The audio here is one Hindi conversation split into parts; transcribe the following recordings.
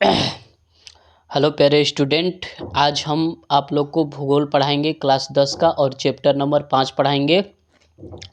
हेलो प्यारे स्टूडेंट, आज हम आप लोग को भूगोल पढ़ाएंगे क्लास 10 का और चैप्टर नंबर 5 पढ़ाएंगे।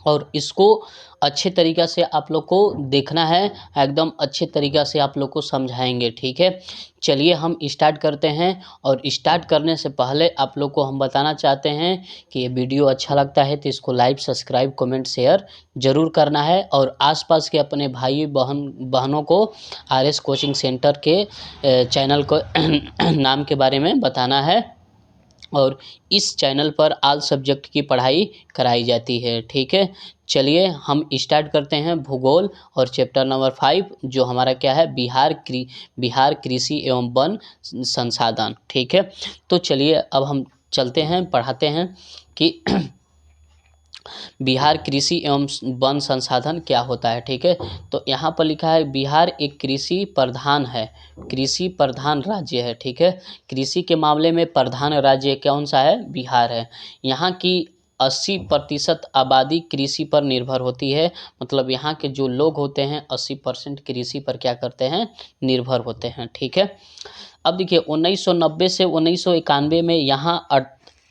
और इसको अच्छे तरीक़ा से आप लोग को देखना है, एकदम अच्छे तरीक़ा से आप लोग को समझाएंगे। ठीक है, चलिए हम स्टार्ट करते हैं। और स्टार्ट करने से पहले आप लोग को हम बताना चाहते हैं कि ये वीडियो अच्छा लगता है तो इसको लाइक, सब्सक्राइब, कमेंट, शेयर ज़रूर करना है। और आसपास के अपने भाई बहनों को RS कोचिंग सेंटर के चैनल को नाम के बारे में बताना है। और इस चैनल पर ऑल सब्जेक्ट की पढ़ाई कराई जाती है। ठीक है, चलिए हम स्टार्ट करते हैं भूगोल और चैप्टर नंबर 5 जो हमारा क्या है, बिहार कृषि एवं वन संसाधन। ठीक है, तो चलिए अब हम चलते हैं, पढ़ाते हैं कि बिहार कृषि एवं वन संसाधन क्या होता है। ठीक है, तो यहाँ पर लिखा है बिहार एक कृषि प्रधान है, कृषि प्रधान राज्य है। ठीक है, कृषि के मामले में प्रधान राज्य कौन सा है? बिहार है। यहाँ की 80% आबादी कृषि पर निर्भर होती है। मतलब यहाँ के जो लोग होते हैं 80% कृषि पर क्या करते हैं? निर्भर होते हैं। ठीक है, अब देखिए 1990 से 1991 में यहाँ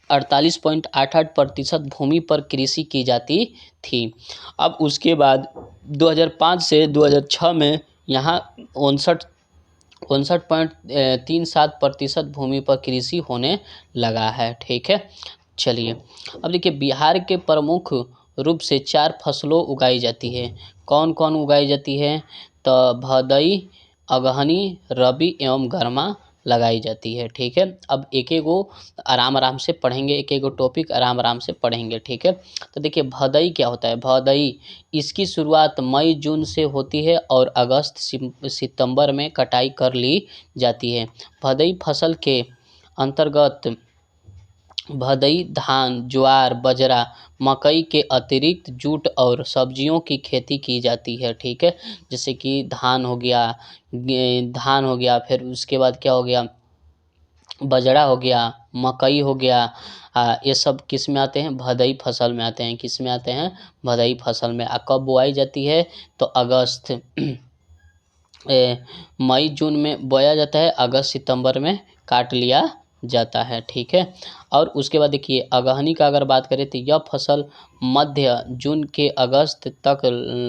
48.88% भूमि पर कृषि की जाती थी। अब उसके बाद 2005 से 2006 में यहाँ 59.37% भूमि पर कृषि होने लगा है। ठीक है, चलिए अब देखिए बिहार के प्रमुख रूप से 4 फसलों उगाई जाती है। कौन कौन उगाई जाती है? तो भदई, अगहनी, रबी एवं गर्मा लगाई जाती है। ठीक है, अब एक एक गो आराम से पढ़ेंगे, एक एक गो टॉपिक आराम से पढ़ेंगे। ठीक है, तो देखिए भदई क्या होता है? भदई, इसकी शुरुआत मई जून से होती है और अगस्त सितंबर में कटाई कर ली जाती है। भदई फसल के अंतर्गत भदई धान, ज्वार, बाजरा, मकई के अतिरिक्त जूट और सब्जियों की खेती की जाती है। ठीक है, जैसे कि धान हो गया, फिर उसके बाद क्या हो गया, बाजरा हो गया, मकई हो गया। ये सब किस में आते हैं? भदई फसल में आते हैं। किस में आते हैं? भदई फसल में। कब बोआई जाती है? तो अगस्त मई जून में बोया जाता है, अगस्त सितंबर में काट लिया जाता है। ठीक है, और उसके बाद देखिए अगहनी का अगर बात करें तो यह फसल मध्य जून के अगस्त तक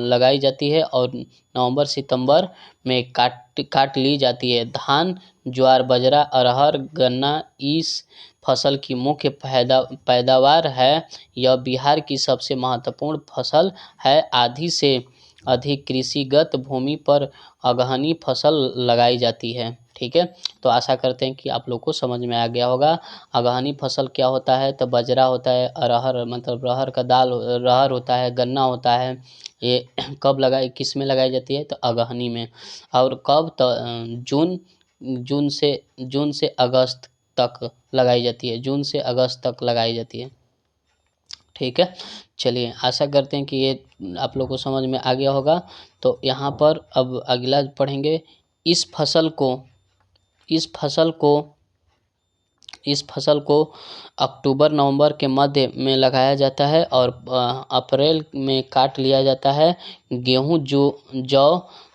लगाई जाती है और नवंबर सितंबर में काट ली जाती है। धान, ज्वार, बाजरा, अरहर, गन्ना इस फसल की मुख्य पैदावार है। यह बिहार की सबसे महत्वपूर्ण फसल है। आधी से अधिक कृषिगत भूमि पर अगहनी फसल लगाई जाती है। ठीक है, तो आशा करते हैं कि आप लोग को समझ में आ गया होगा। अगहनी फसल क्या होता है? तो बाजरा होता है, अरहर मतलब रहर का दाल, रहर होता है, गन्ना होता है। ये कब किस में लगाई जाती है? तो अगहनी में। और कब? तो जून से अगस्त तक लगाई जाती है। जून से अगस्त तक लगाई जाती है। ठीक है, चलिए आशा करते हैं कि ये आप लोग को समझ में आ गया होगा। तो यहाँ पर अब अगला पढ़ेंगे। इस फसल को अक्टूबर नवंबर के मध्य में लगाया जाता है और अप्रैल में काट लिया जाता है। गेहूं, जौ,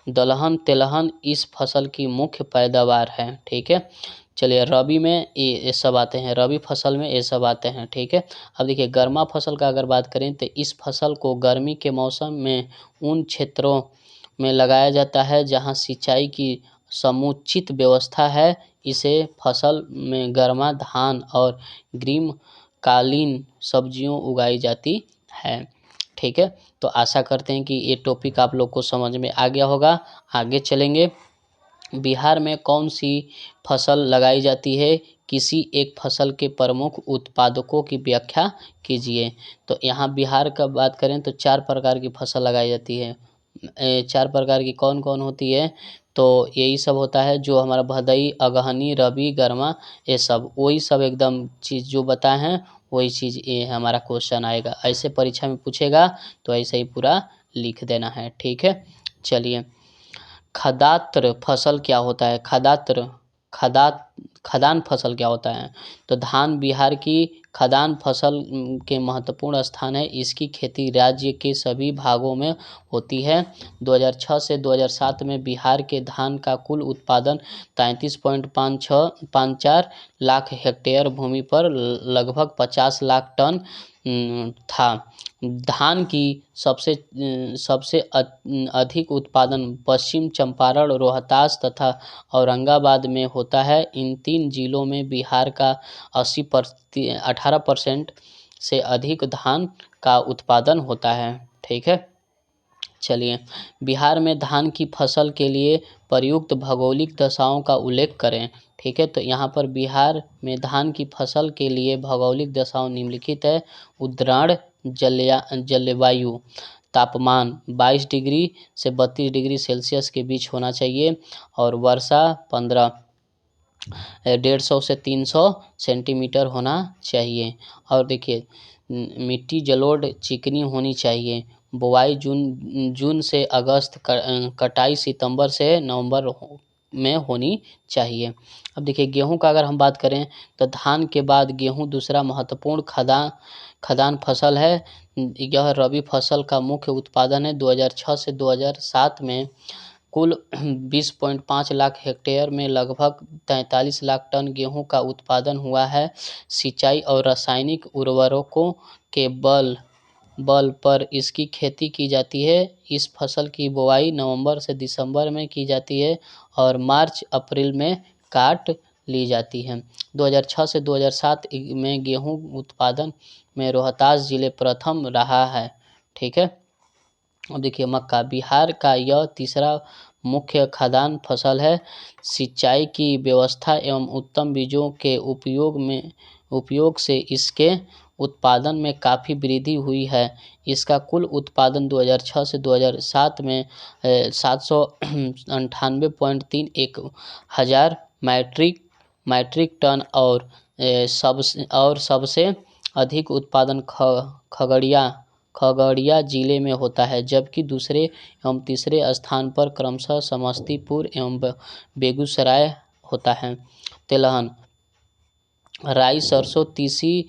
दलहन, तेलहन इस फसल की मुख्य पैदावार है। ठीक है, चलिए रबी में ये सब आते हैं, रबी फसल में ये सब आते हैं। ठीक है, अब देखिए गर्मा फसल का अगर बात करें तो इस फसल को गर्मी के मौसम में उन क्षेत्रों में लगाया जाता है जहां सिंचाई की समुचित व्यवस्था है। इसे फसल में गर्मा धान और ग्रीष्मकालीन सब्जियों उगाई जाती है। ठीक है, तो आशा करते हैं कि ये टॉपिक आप लोग को समझ में आ गया होगा। आगे चलेंगे। बिहार में कौन सी फसल लगाई जाती है? किसी एक फसल के प्रमुख उत्पादकों की व्याख्या कीजिए। तो यहाँ बिहार का बात करें तो 4 प्रकार की फसल लगाई जाती है। 4 प्रकार की कौन कौन होती है? तो यही सब होता है जो हमारा भदई, अगहनी, रबी, गर्मा, ये सब वही सब एकदम चीज़ जो बताए हैं वही चीज़ ये हमारा क्वेश्चन आएगा। ऐसे परीक्षा में पूछेगा तो ऐसे ही पूरा लिख देना है। ठीक है, चलिए खदात्र फसल क्या होता है? खदान फसल क्या होता है? तो धान बिहार की खदान फसल के महत्वपूर्ण स्थान है। इसकी खेती राज्य के सभी भागों में होती है। 2006 से 2007 में बिहार के धान का कुल उत्पादन 33.54 लाख हेक्टेयर भूमि पर लगभग 50 लाख टन था। धान की सबसे अधिक उत्पादन पश्चिम चंपारण, रोहतास तथा औरंगाबाद में होता है। इन 3 जिलों में बिहार का 18% से अधिक धान का उत्पादन होता है। ठीक है, चलिए बिहार में धान की फसल के लिए प्रयुक्त भौगोलिक दशाओं का उल्लेख करें। ठीक है, तो यहाँ पर बिहार में धान की फसल के लिए भौगोलिक दशाओं निम्नलिखित है। उद्राण जलवायु, तापमान 22 डिग्री से 32 डिग्री सेल्सियस के बीच होना चाहिए और वर्षा 150 से 300 सेंटीमीटर होना चाहिए। और देखिए मिट्टी जलोढ़ चिकनी होनी चाहिए। बुआई जून से अगस्त, कटाई सितंबर से नवंबर में होनी चाहिए। अब देखिए गेहूं का अगर हम बात करें तो धान के बाद गेहूं दूसरा महत्वपूर्ण खदान फसल है। यह रबी फसल का मुख्य उत्पादन है। 2006 से 2007 में कुल 20.5 लाख हेक्टेयर में लगभग 43 लाख टन गेहूं का उत्पादन हुआ है। सिंचाई और रासायनिक उर्वरकों के बल पर इसकी खेती की जाती है। इस फसल की बुआई नवंबर से दिसंबर में की जाती है और मार्च अप्रैल में काट ली जाती है। 2006 से 2007 में गेहूं उत्पादन में रोहतास जिले प्रथम रहा है। ठीक है, और देखिए मक्का, बिहार का यह तीसरा मुख्य खाद्यान्न फसल है। सिंचाई की व्यवस्था एवं उत्तम बीजों के उपयोग से इसके उत्पादन में काफ़ी वृद्धि हुई है। इसका कुल उत्पादन 2006 से 2007 में 798.31 हजार मैट्रिक टन और सबसे अधिक उत्पादन खगड़िया जिले में होता है, जबकि दूसरे एवं तीसरे स्थान पर क्रमशः समस्तीपुर एवं बेगूसराय होता है। तिलहन, राई, सरसों, तीसी,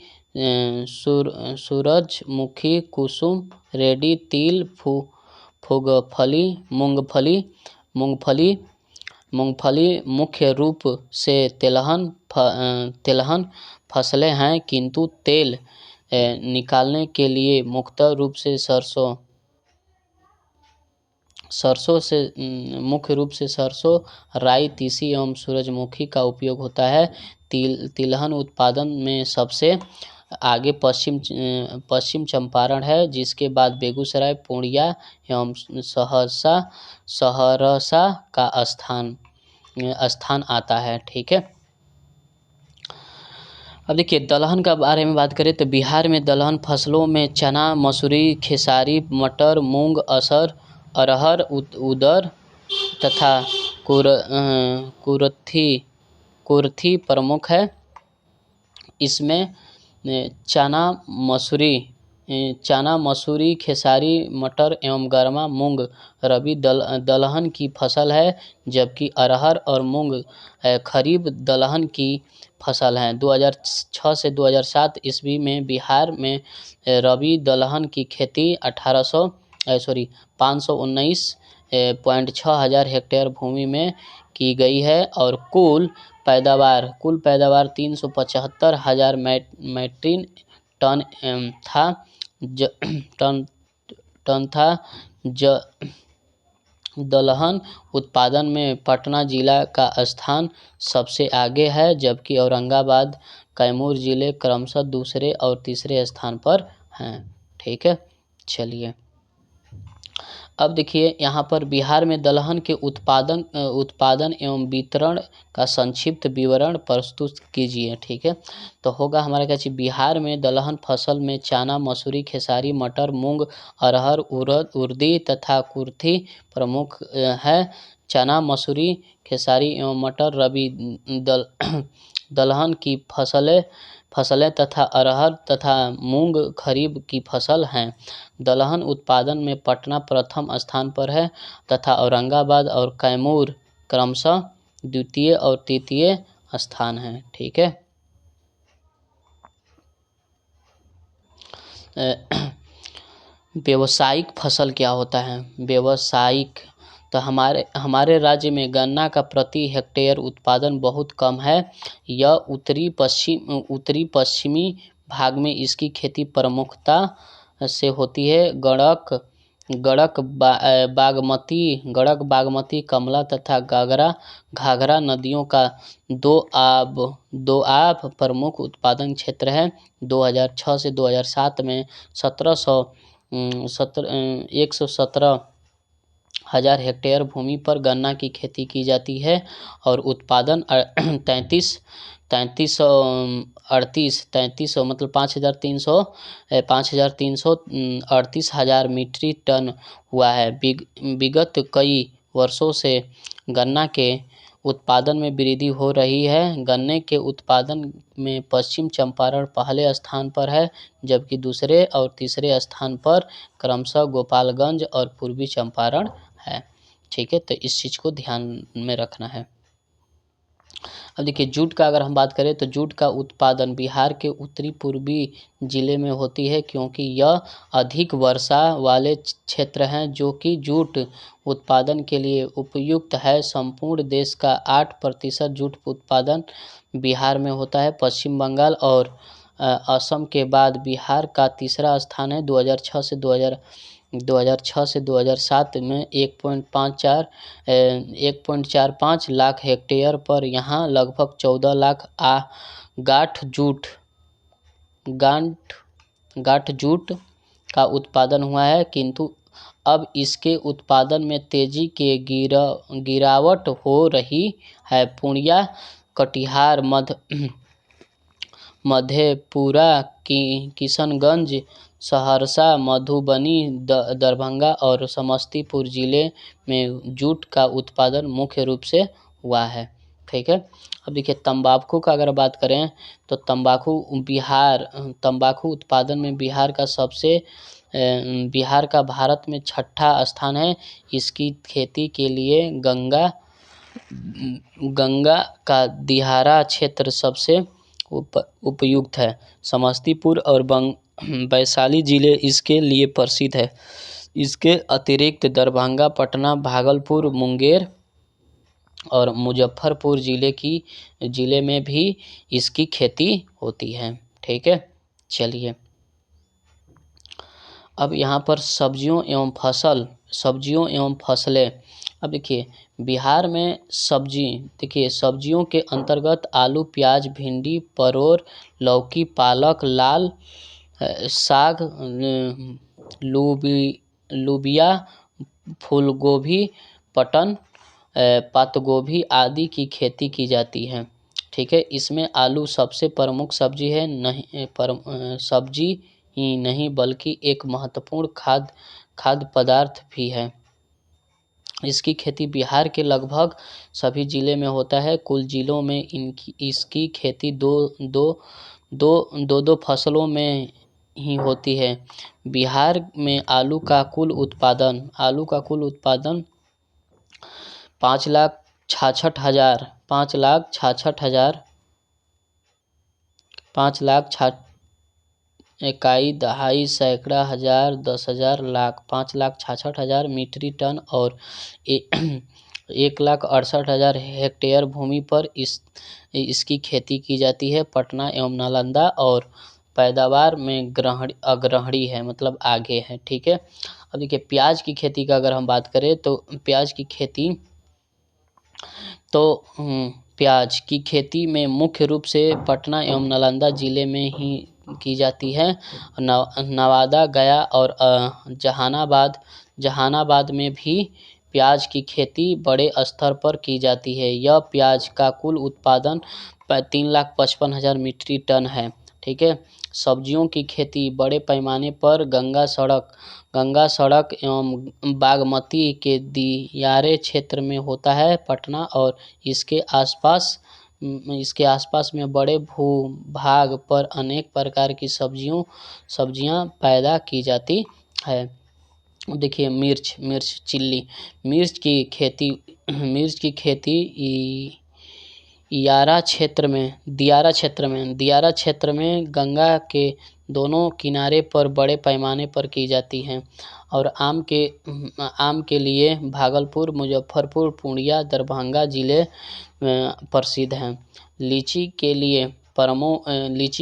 सूरजमुखी, कुसुम, रेडी, तिल, फूगफली, मूंगफली मुख्य रूप से तिलहन फसलें हैं, किंतु तेल निकालने के लिए मुख्य रूप से सरसों, राई, तीसी एवं सूरजमुखी का उपयोग होता है। तिलहन उत्पादन में सबसे आगे पश्चिम चंपारण है, जिसके बाद बेगूसराय, पूर्णिया एवं सहरसा का स्थान आता है। ठीक है, अब देखिए दलहन का बारे में बात करें तो बिहार में दलहन फसलों में चना, मसूरी, खेसारी, मटर, मूंग, अरहर, उड़द तथा कुर्थी प्रमुख है। इसमें चना, मसूरी, खेसारी, मटर एवं गर्मा मूंग रबी दलहन की फसल है, जबकि अरहर और मूंग खरीफ दलहन की फसल हैं। 2006 से 2007 ईस्वी में बिहार में रबी दलहन की खेती 519.6 हजार हेक्टेयर भूमि में की गई है और कुल पैदावार 375 हजार मैट्रिक टन था। दलहन उत्पादन में पटना जिला का स्थान सबसे आगे है, जबकि औरंगाबाद, कैमूर जिले क्रमशः दूसरे और तीसरे स्थान पर हैं। ठीक है, चलिए अब देखिए यहाँ पर बिहार में दलहन के उत्पादन एवं वितरण का संक्षिप्त विवरण प्रस्तुत कीजिए। ठीक है, तो होगा हमारे क्या बिहार में दलहन फसल में चना, मसूरी, खेसारी, मटर, मूंग, अरहर, उर्दी तथा कुर्थी प्रमुख है। चना, मसूरी, खेसारी एवं मटर रबी दलहन की फसलें तथा अरहर तथा मूंग खरीफ की फसल हैं। दलहन उत्पादन में पटना प्रथम स्थान पर है तथा औरंगाबाद और कैमूर क्रमशः द्वितीय और तृतीय स्थान है। ठीक है, व्यावसायिक फसल क्या होता है? व्यावसायिक, तो हमारे राज्य में गन्ना का प्रति हेक्टेयर उत्पादन बहुत कम है। यह उत्तरी पश्चिमी भाग में इसकी खेती प्रमुखता से होती है। गड़क, बागमती, कमला तथा घाघरा नदियों का दोआब प्रमुख उत्पादन क्षेत्र है। 2006 से 2007 में 117,000 हेक्टेयर भूमि पर गन्ना की खेती की जाती है और उत्पादन 3338 मतलब 5,338 हजार मीट्रिक टन हुआ है। विगत कई वर्षों से गन्ना के उत्पादन में वृद्धि हो रही है। गन्ने के उत्पादन में पश्चिम चंपारण पहले स्थान पर है, जबकि दूसरे और तीसरे स्थान पर क्रमशः गोपालगंज और पूर्वी चंपारण है। ठीक है, तो इस चीज़ को ध्यान में रखना है। अब देखिए, जूट का अगर हम बात करें तो जूट का उत्पादन बिहार के उत्तरी पूर्वी जिले में होती है, क्योंकि यह अधिक वर्षा वाले क्षेत्र हैं जो कि जूट उत्पादन के लिए उपयुक्त है। संपूर्ण देश का 8% जूट उत्पादन बिहार में होता है। पश्चिम बंगाल और असम के बाद बिहार का तीसरा स्थान है। 2006 से 2007 में 1.45 लाख हेक्टेयर पर यहाँ लगभग 14 लाख गांठ जूट का उत्पादन हुआ है, किंतु अब इसके उत्पादन में तेजी के गिरावट हो रही है। पूर्णिया, कटिहार, मधेपुरा, किशनगंज, सहरसा, मधुबनी, दरभंगा और समस्तीपुर जिले में जूट का उत्पादन मुख्य रूप से हुआ है। ठीक है, अब देखिए, तंबाकू का अगर बात करें तो तंबाकू उत्पादन में बिहार का भारत में छठा स्थान है। इसकी खेती के लिए गंगा का दियारा क्षेत्र सबसे उपयुक्त है। समस्तीपुर और वैशाली जिले इसके लिए प्रसिद्ध है। इसके अतिरिक्त दरभंगा, पटना, भागलपुर, मुंगेर और मुजफ्फरपुर जिले में भी इसकी खेती होती है। ठीक है, चलिए अब यहाँ पर सब्जियों एवं फसलें। अब देखिए, बिहार में सब्जियों के अंतर्गत आलू, प्याज, भिंडी, परोर, लौकी, पालक, लाल साग, लूबिया, फूलगोभी, पत्ता गोभी आदि की खेती की जाती है। ठीक है, इसमें आलू सबसे प्रमुख सब्जी है, सब्जी ही नहीं बल्कि एक महत्वपूर्ण खाद्य पदार्थ भी है। इसकी खेती बिहार के लगभग सभी जिले में होता है। कुल जिलों में इसकी खेती दो फसलों में ही होती है। बिहार में आलू का कुल उत्पादन 5,66,000 इकाई, दहाई, सैकड़ा, हजार, 10,000, लाख, 5,66,000 मीट्रिक टन और 1,68,000 हेक्टेयर भूमि पर इसकी खेती की जाती है। पटना एवं नालंदा और पैदावार में अग्रणी है, मतलब आगे है। ठीक है, अब देखिए, प्याज की खेती का अगर हम बात करें तो प्याज की खेती में मुख्य रूप से पटना एवं नालंदा जिले में ही की जाती है। नवादा, गया और जहानाबाद में भी प्याज की खेती बड़े स्तर पर की जाती है। यह प्याज का कुल उत्पादन 3,55,000 मीट्रिक टन है। ठीक है, सब्जियों की खेती बड़े पैमाने पर गंगा सड़क एवं बागमती के दियारे क्षेत्र में होता है। पटना और इसके आसपास में बड़े भूभाग पर अनेक प्रकार की सब्जियां पैदा की जाती है। देखिए, मिर्च चिल्ली, मिर्च की खेती दियारा क्षेत्र में गंगा के दोनों किनारे पर बड़े पैमाने पर की जाती हैं। और आम के लिए भागलपुर, मुजफ्फरपुर, पूर्णिया, दरभंगा जिले प्रसिद्ध हैं। लीची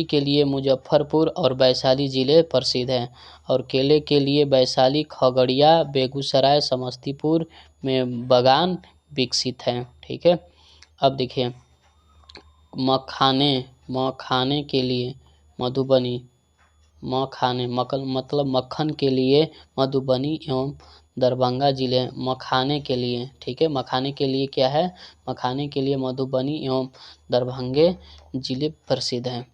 के लिए मुजफ्फरपुर और वैशाली जिले प्रसिद्ध हैं। और केले के लिए वैशाली, खगड़िया, बेगूसराय, समस्तीपुर में बागान विकसित हैं। ठीक है। अब देखिए मखाने के लिए मधुबनी, मतलब मक्खन के लिए मधुबनी एवं दरभंगा जिले मखाने के लिए, ठीक है, मखाने के लिए क्या है, मखाने के लिए मधुबनी एवं दरभंगे जिले प्रसिद्ध हैं।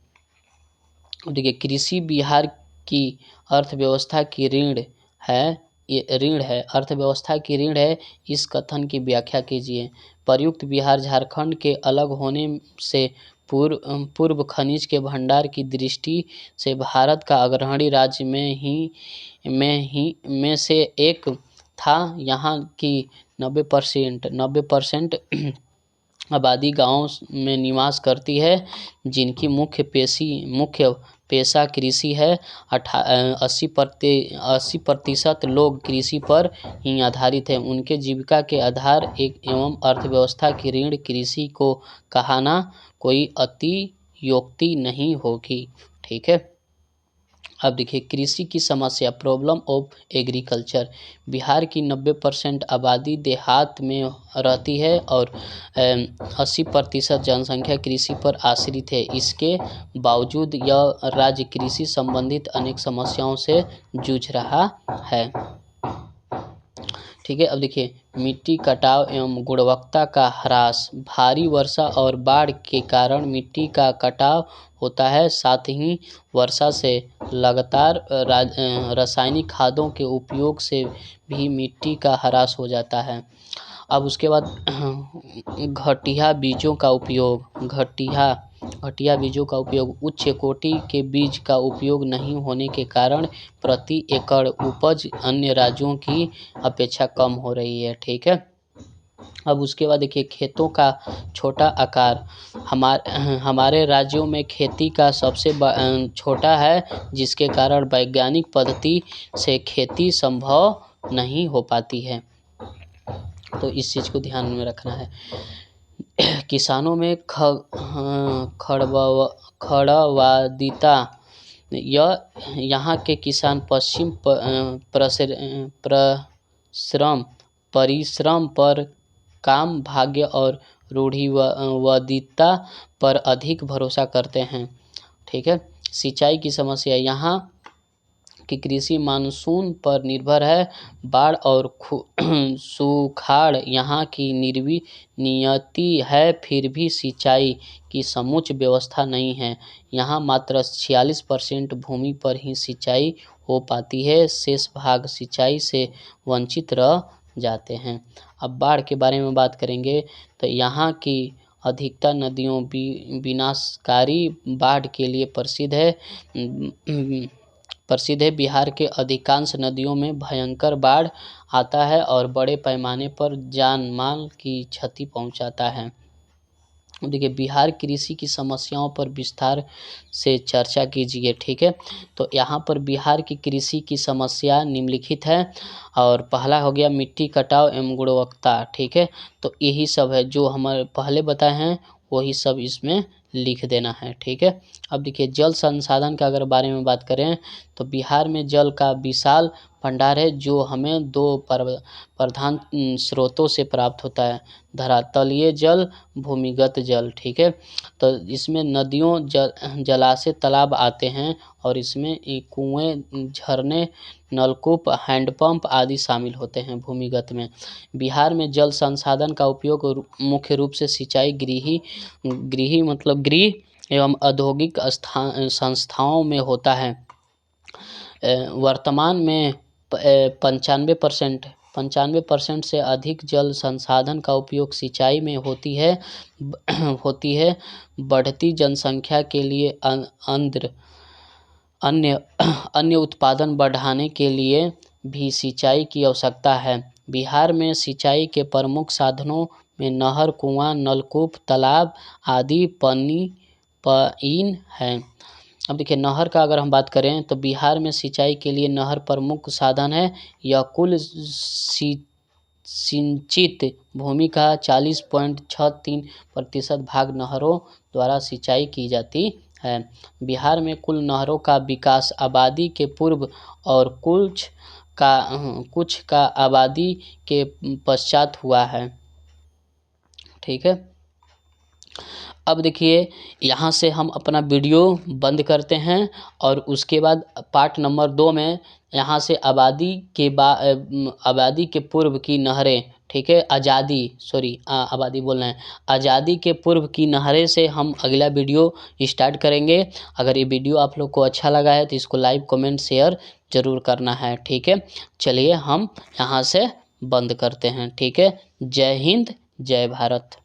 देखिए कृषि बिहार की अर्थव्यवस्था की रीढ़ है, अर्थव्यवस्था की रीढ़ है, इस कथन की व्याख्या कीजिए। प्रयुक्त बिहार झारखंड के अलग होने से पूर्व खनिज के भंडार की दृष्टि से भारत का अग्रणी राज्य में से एक था। यहाँ की 90% आबादी गाँव में निवास करती है, जिनकी मुख्य पेशा कृषि है। 80% लोग कृषि पर ही आधारित हैं। उनके जीविका के आधार एवं अर्थव्यवस्था की रीढ़ कृषि को कहना कोई अतियोक्ति नहीं होगी। ठीक है। अब देखिए कृषि की समस्या, प्रॉब्लम ऑफ एग्रीकल्चर। बिहार की 90% आबादी देहात में रहती है और 80% जनसंख्या कृषि पर आश्रित है। इसके बावजूद यह राज्य कृषि संबंधित अनेक समस्याओं से जूझ रहा है। ठीक है। अब देखिए मिट्टी कटाव एवं गुणवत्ता का ह्रास। भारी वर्षा और बाढ़ के कारण मिट्टी का कटाव होता है, साथ ही वर्षा से लगातार रासायनिक खादों के उपयोग से भी मिट्टी का ह्रास हो जाता है। अब उसके बाद घटिया बीजों का उपयोग, उच्च कोटि के बीज का उपयोग नहीं होने के कारण प्रति एकड़ उपज अन्य राज्यों की अपेक्षा कम हो रही है। ठीक है। अब उसके बाद देखिए खेतों का छोटा आकार। हमारे राज्यों में खेती का सबसे छोटा है, जिसके कारण वैज्ञानिक पद्धति से खेती संभव नहीं हो पाती है। तो इस चीज़ को ध्यान में रखना है। किसानों में खड़वादिता। यहाँ के किसान परिश्रम पर काम, भाग्य और रूढ़िवादिता पर अधिक भरोसा करते हैं। ठीक है। सिंचाई की समस्या। यहाँ की कृषि मानसून पर निर्भर है। बाढ़ और सुखाड़ यहाँ की नियति है, फिर भी सिंचाई की समुच व्यवस्था नहीं है। यहाँ मात्र 46% भूमि पर ही सिंचाई हो पाती है, शेष भाग सिंचाई से वंचित रह जाते हैं। अब बाढ़ के बारे में बात करेंगे तो यहाँ की अधिकतर नदियों विनाशकारी बाढ़ के लिए प्रसिद्ध है। बिहार के अधिकांश नदियों में भयंकर बाढ़ आता है और बड़े पैमाने पर जान माल की क्षति पहुंचाता है। देखिए बिहार कृषि की समस्याओं पर विस्तार से चर्चा कीजिए। ठीक है। तो यहाँ पर बिहार की कृषि की समस्या निम्नलिखित है। और पहला हो गया मिट्टी कटाव एवं गुणवत्ता। ठीक है। तो यही सब है जो हमारे पहले बताए हैं, वही सब इसमें लिख देना है। ठीक है। अब देखिए जल संसाधन का अगर बारे में बात करें तो बिहार में जल का विशाल भंडार है, जो हमें दो प्रधान स्रोतों से प्राप्त होता है, धरातलीय जल, भूमिगत जल। ठीक है। तो इसमें नदियों, जलाशय, तालाब आते हैं और इसमें कुएं, झरने, नलकूप, हैंडपंप आदि शामिल होते हैं भूमिगत में। बिहार में जल संसाधन का उपयोग मुख्य रूप से सिंचाई, गृह एवं औद्योगिक संस्थाओं में होता है। वर्तमान में 95% से अधिक जल संसाधन का उपयोग सिंचाई में होती है। बढ़ती जनसंख्या के लिए अन्य उत्पादन बढ़ाने के लिए भी सिंचाई की आवश्यकता है। बिहार में सिंचाई के प्रमुख साधनों में नहर, कुआं, नलकूप, तालाब आदि पाइन हैं। अब देखिए नहर का अगर हम बात करें तो बिहार में सिंचाई के लिए नहर प्रमुख साधन है। यह कुल सिंचित भूमि का 40.63% भाग नहरों द्वारा सिंचाई की जाती है। बिहार में कुल नहरों का विकास आबादी के पूर्व और कुछ का आबादी के पश्चात हुआ है। ठीक है, अब देखिए यहाँ से हम अपना वीडियो बंद करते हैं और उसके बाद पार्ट नंबर 2 में यहाँ से आबादी के पूर्व की नहरें, ठीक है, आबादी बोल रहे हैं, आज़ादी के पूर्व की नहरें से हम अगला वीडियो स्टार्ट करेंगे। अगर ये वीडियो आप लोग को अच्छा लगा है तो इसको लाइक कमेंट शेयर ज़रूर करना है। ठीक है, चलिए हम यहाँ से बंद करते हैं। ठीक है, जय हिंद जय भारत।